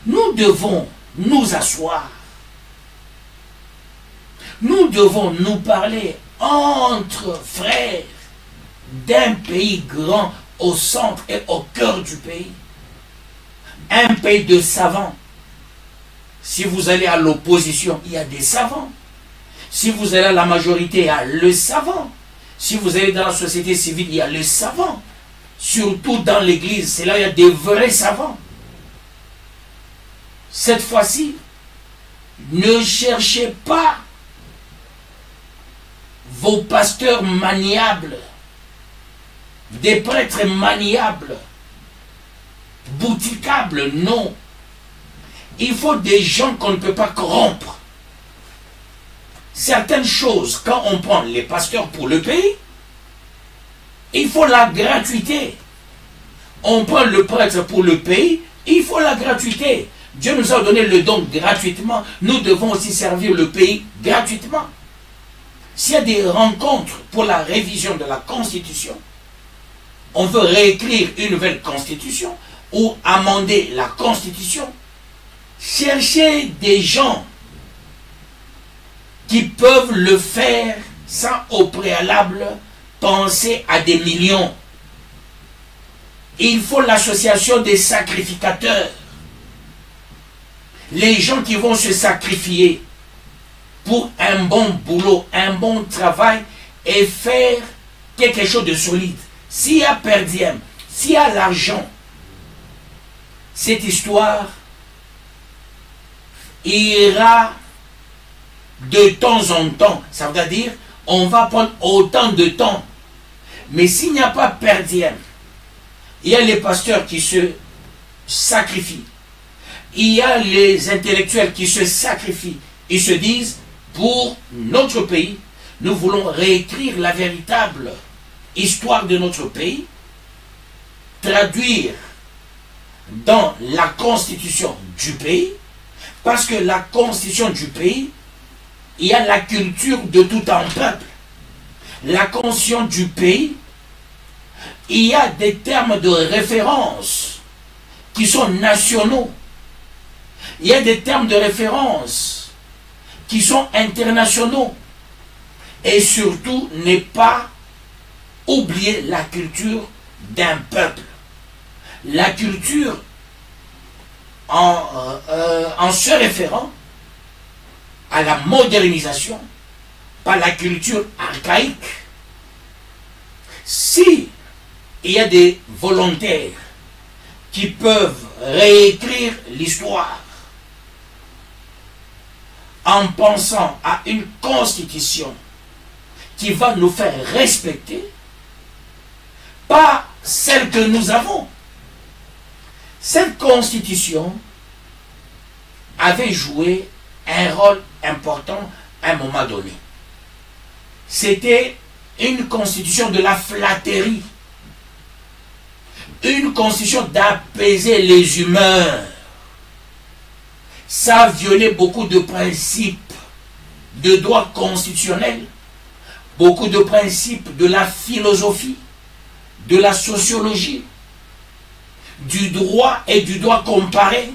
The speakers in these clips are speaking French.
Nous devons nous asseoir. Nous devons nous parler entre frères d'un pays grand au centre et au cœur du pays. Un pays de savants. Si vous allez à l'opposition, il y a des savants. Si vous allez à la majorité, il y a le savant. Si vous allez dans la société civile, il y a le savant. Surtout dans l'église, c'est là où il y a des vrais savants. Cette fois-ci, ne cherchez pas vos pasteurs maniables, des prêtres maniables, bouticables, non. Il faut des gens qu'on ne peut pas corrompre. Certaines choses, quand on prend les pasteurs pour le pays, il faut la gratuité. On prend le prêtre pour le pays, il faut la gratuité. Dieu nous a donné le don gratuitement. Nous devons aussi servir le pays gratuitement. S'il y a des rencontres pour la révision de la Constitution, on veut réécrire une nouvelle Constitution ou amender la Constitution, cherchez des gens qui peuvent le faire sans au préalable penser à des millions. Il faut l'association des sacrificateurs. Les gens qui vont se sacrifier pour un bon boulot, un bon travail et faire quelque chose de solide. S'il y a per diem, s'il y a l'argent, cette histoire ira de temps en temps. Ça veut dire on va prendre autant de temps. Mais s'il n'y a pas per diem, il y a les pasteurs qui se sacrifient. Il y a les intellectuels qui se sacrifient. Ils se disent, pour notre pays, nous voulons réécrire la véritable histoire de notre pays, traduire dans la constitution du pays, parce que la constitution du pays, il y a la culture de tout un peuple. La constitution du pays, il y a des termes de référence qui sont nationaux. Il y a des termes de référence qui sont internationaux. Et surtout, ne pas oublier la culture d'un peuple. La culture, en se référant à la modernisation, pas la culture archaïque. Si il y a des volontaires qui peuvent réécrire l'histoire en pensant à une constitution qui va nous faire respecter, pas celle que nous avons. Cette constitution avait joué un rôle important à un moment donné. C'était une constitution de la flatterie, une constitution d'apaiser les humeurs. Ça violait beaucoup de principes de droit constitutionnel, beaucoup de principes de la philosophie, de la sociologie, du droit et du droit comparé,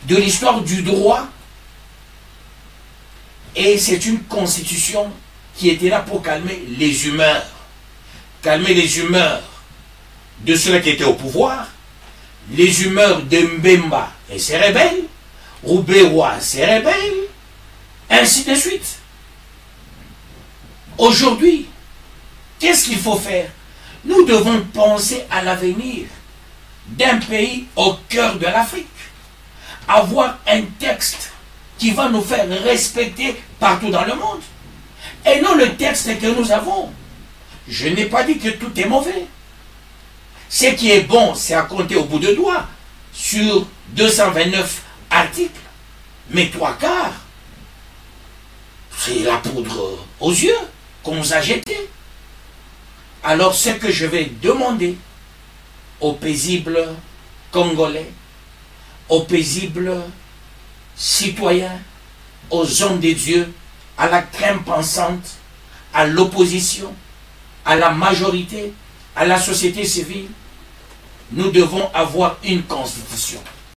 de l'histoire du droit. Et c'est une constitution qui était là pour calmer les humeurs. Calmer les humeurs de ceux qui étaient au pouvoir, les humeurs de Mbemba et ses rebelles, Roubewa ses rebelles, ainsi de suite. Aujourd'hui, qu'est-ce qu'il faut faire? Nous devons penser à l'avenir d'un pays au cœur de l'Afrique. Avoir un texte qui va nous faire respecter partout dans le monde. Et non le texte que nous avons. Je n'ai pas dit que tout est mauvais. Ce qui est bon, c'est à compter au bout de doigts. Sur 229 articles, mais 3/4, c'est la poudre aux yeux qu'on nous a jeté. Alors ce que je vais demander aux paisibles Congolais, aux paisibles citoyens, aux hommes de Dieu, à la crème pensante, à l'opposition, à la majorité, à la société civile, nous devons avoir une constitution.